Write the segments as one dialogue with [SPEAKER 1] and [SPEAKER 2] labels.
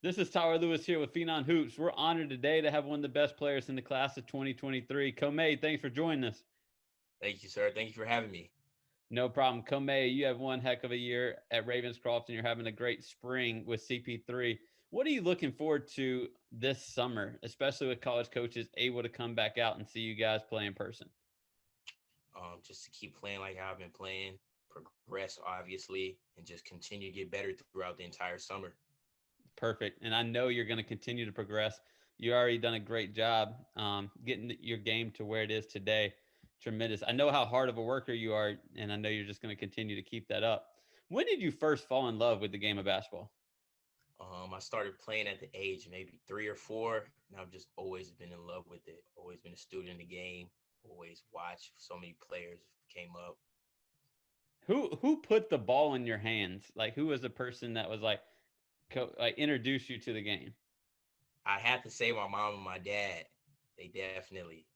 [SPEAKER 1] This is Tyler Lewis here with Phenon Hoops. We're honored today to have one of the best players in the class of 2023. Comeh, thanks for joining us.
[SPEAKER 2] Thank you, sir. Thank you for having me.
[SPEAKER 1] No problem. Comeh, you have one heck of a year at Ravenscroft, and you're having a great spring with CP3. What are you looking forward to this summer, especially with college coaches able to come back out and see you guys play in person?
[SPEAKER 2] Just to keep playing like I've been playing, progress obviously, and just continue to get better throughout the entire summer.
[SPEAKER 1] Perfect. And I know you're going to continue to progress. You already done a great job getting your game to where it is today. Tremendous. I know how hard of a worker you are, and I know you're just going to continue to keep that up. When did you first fall in love with the game of basketball?
[SPEAKER 2] I started playing at the age maybe 3 or 4, and I've just always been in love with it. Always been a student in the game. Always watched so many players came up.
[SPEAKER 1] Who put the ball in your hands? Like who was the person that was like introduced you to the game?
[SPEAKER 2] I have to say my mom and my dad. They definitely,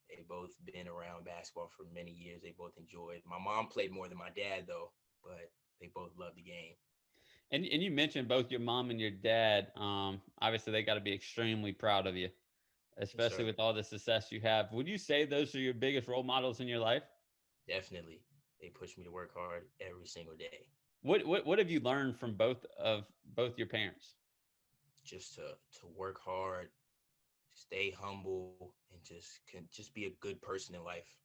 [SPEAKER 2] they both been around basketball for many years. They both enjoyed. My mom played more than my dad though, but they both loved the game.
[SPEAKER 1] And you mentioned both your mom and your dad. Obviously they got to be extremely proud of you,
[SPEAKER 2] Yes,
[SPEAKER 1] especially
[SPEAKER 2] sir.
[SPEAKER 1] with all the success you have. Would you say those are your biggest role models in your life?
[SPEAKER 2] Definitely. They push me to work hard every single day.
[SPEAKER 1] What have you learned from both your parents?
[SPEAKER 2] Just to work hard, stay humble, and just be a good person in life,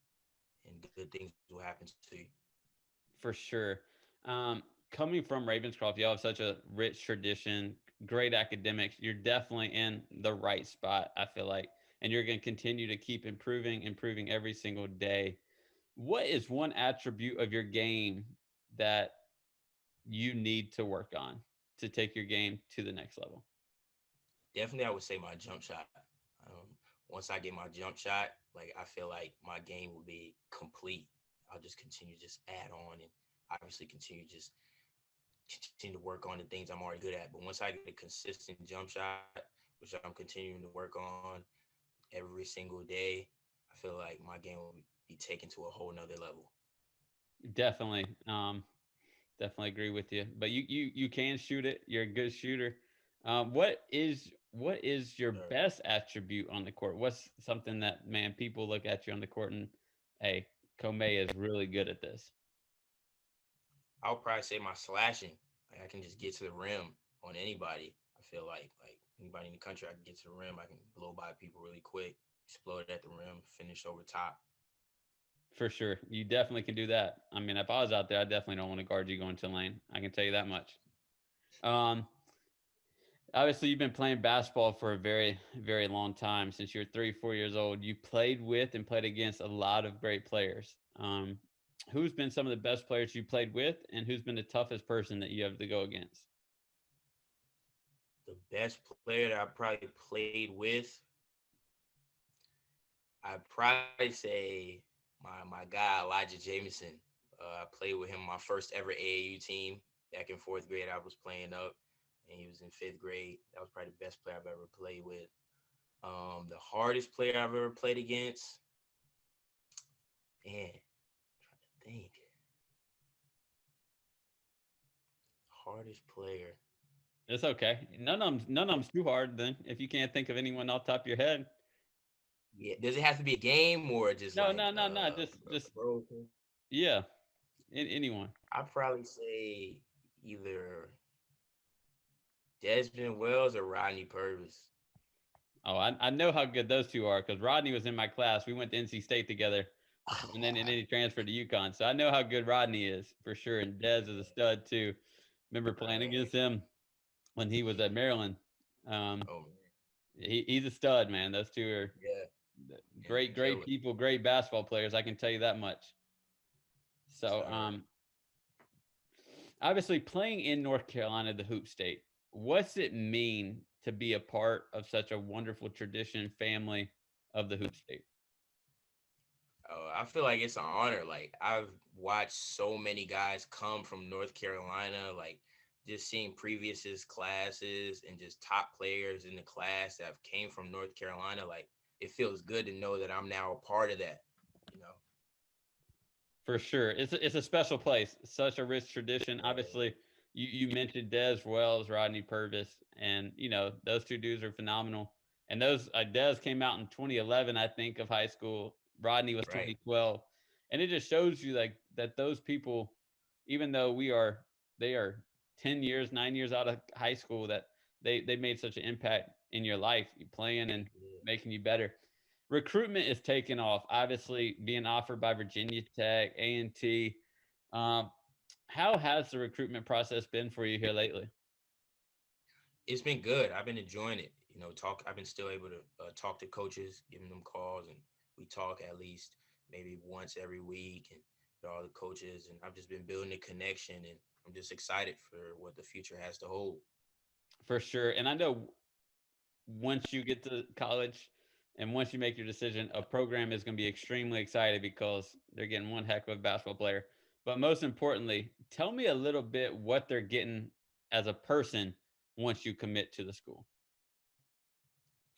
[SPEAKER 2] and good things will happen to you.
[SPEAKER 1] For sure. Coming from Ravenscroft, you have such a rich tradition, great academics. You're definitely in the right spot, I feel like. And you're going to continue to keep improving every single day. What is one attribute of your game that you need to work on to take your game to the next level?
[SPEAKER 2] Definitely, I would say my jump shot. Once I get my jump shot, like I feel like my game will be complete. I'll just continue to just add on and obviously continue to work on the things I'm already good at. But once I get a consistent jump shot, which I'm continuing to work on every single day, I feel like my game will be taken to a whole nother level.
[SPEAKER 1] Definitely. Definitely agree with you. But you can shoot it. You're a good shooter. What is your
[SPEAKER 2] Sure.
[SPEAKER 1] best attribute on the court? What's something that man people look at you on the court and hey, Comeh is really good at this.
[SPEAKER 2] I'll probably say my slashing. Like I can just get to the rim on anybody. I feel like anybody in the country, I can get to the rim. I can blow by people really quick, explode at the rim, finish over top.
[SPEAKER 1] For sure, you definitely can do that. I mean, if I was out there, I definitely don't want to guard you going to the lane. I can tell you that much. Um, Obviously, you've been playing basketball for a very long time since you're 3, 4 years old. You played with and played against a lot of great players. Who's been some of the best players you played with, and who's been the toughest person that you have to go against?
[SPEAKER 2] The best player that I probably played with, I'd probably say my guy Elijah Jameson. I played with him my first ever AAU team back in fourth grade. I was playing up, and he was in fifth grade. That was probably the best player I've ever played with. The hardest player I've ever played against, man, trying to think. Hardest player.
[SPEAKER 1] It's okay. None of them's too hard. Then, if you can't think of anyone off the top of your head,
[SPEAKER 2] Yeah, does it have to be a game or just
[SPEAKER 1] no,
[SPEAKER 2] like
[SPEAKER 1] no, no, no. Just
[SPEAKER 2] bro?
[SPEAKER 1] yeah, anyone.
[SPEAKER 2] I'd probably say either Desmond Wells or Rodney Purvis.
[SPEAKER 1] Oh, I know how good those two are because Rodney was in my class. We went to NC State together, and then he transferred to UConn. So I know how good Rodney is for sure. And Dez is a stud too. Remember playing
[SPEAKER 2] Right.
[SPEAKER 1] against him when he was at Maryland. Um,
[SPEAKER 2] Oh man.
[SPEAKER 1] he's a stud, man. Those two are
[SPEAKER 2] Yeah. And
[SPEAKER 1] great
[SPEAKER 2] killer.
[SPEAKER 1] people, great basketball players. I can tell you that much. So,
[SPEAKER 2] Sir.
[SPEAKER 1] obviously, playing in North Carolina, the hoop state, what's it mean to be a part of such a wonderful tradition family of the hoop state?
[SPEAKER 2] Oh, I feel like it's an honor. Like I've watched so many guys come from North Carolina, like just seeing previous classes and just top players in the class that have came from North Carolina. Like it feels good to know that I'm now a part of that. You know.
[SPEAKER 1] For sure. It's a special place, such a rich tradition.
[SPEAKER 2] Right.
[SPEAKER 1] Obviously, You mentioned Des Wells, Rodney Purvis, and those two dudes are phenomenal. And those Des came out in 2011, I think, of high school. Rodney was
[SPEAKER 2] Right.
[SPEAKER 1] 2012, and it just shows you like that those people, even though they are 10 years, 9 years out of high school, that they made such an impact in your life, you playing and
[SPEAKER 2] Yeah.
[SPEAKER 1] making you better. Recruitment is taking off. Obviously, being offered by Virginia Tech, A&T. Um, how has the recruitment process been for you here lately?
[SPEAKER 2] It's been good. I've been enjoying it. Talk. I've been still able to talk to coaches, giving them calls, and we talk at least maybe once every week, and with all the coaches. And I've just been building a connection, and I'm just excited for what the future has to hold.
[SPEAKER 1] For sure. And I know once you get to college and once you make your decision, a program is going to be extremely excited because they're getting one heck of a basketball player. But most importantly, tell me a little bit what they're getting as a person once you commit to the school.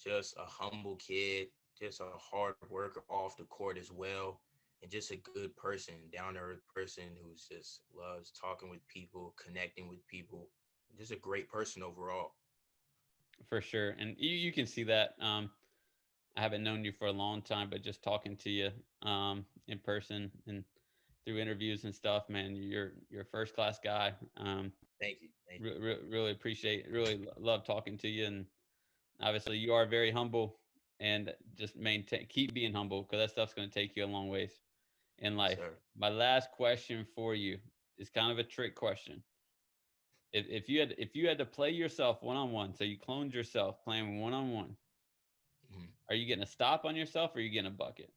[SPEAKER 2] Just a humble kid, just a hard worker off the court as well, and just a good person, down to earth person who's just loves talking with people, connecting with people, just a great person overall.
[SPEAKER 1] For sure. And you can see that. I haven't known you for a long time, but just talking to you in person and through interviews and stuff, man, you're a first class guy.
[SPEAKER 2] Thank you. Thank you.
[SPEAKER 1] Really appreciate, really love talking to you, and obviously you are very humble, and just maintain, keep being humble because that stuff's going to take you a long ways in
[SPEAKER 2] Yes,
[SPEAKER 1] life.
[SPEAKER 2] sir.
[SPEAKER 1] My last question for you is kind of a trick question. If you had to play yourself one on one, so you cloned yourself playing one on one,
[SPEAKER 2] Mhm.
[SPEAKER 1] are you getting a stop on yourself or are you getting a bucket?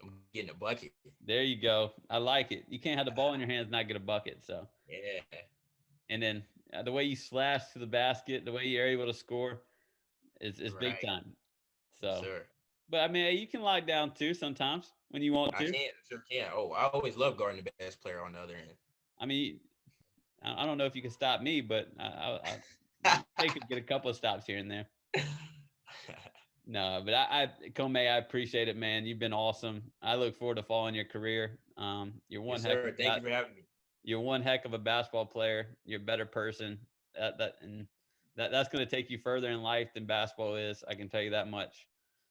[SPEAKER 2] I'm getting a bucket.
[SPEAKER 1] There you go. I like it. You can't have the ball in your hands and not get a bucket. So,
[SPEAKER 2] Yeah.
[SPEAKER 1] and then the way you slash to the basket, the way you're able to score is big
[SPEAKER 2] Right.
[SPEAKER 1] time.
[SPEAKER 2] Yes,
[SPEAKER 1] So,
[SPEAKER 2] sir.
[SPEAKER 1] but I mean, you can lie down too sometimes when you want
[SPEAKER 2] I
[SPEAKER 1] to.
[SPEAKER 2] can. Sure can. Oh, I always love guarding the best player on the other end.
[SPEAKER 1] I mean, I don't know if you can stop me, but they could get a couple of stops here and there. No, but Comey, I appreciate it, man. You've been awesome. I look forward to following your career. You're
[SPEAKER 2] Yes,
[SPEAKER 1] one heck
[SPEAKER 2] sir.
[SPEAKER 1] of
[SPEAKER 2] Thank you for having me.
[SPEAKER 1] you're one heck of a basketball player. You're a better person. That's going to take you further in life than basketball is. I can tell you that much.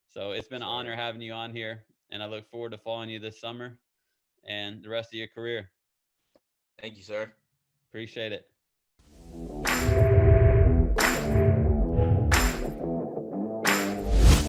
[SPEAKER 1] So it's been an
[SPEAKER 2] Sir.
[SPEAKER 1] honor having you on here, and I look forward to following you this summer and the rest of your career.
[SPEAKER 2] Thank you, sir.
[SPEAKER 1] Appreciate it.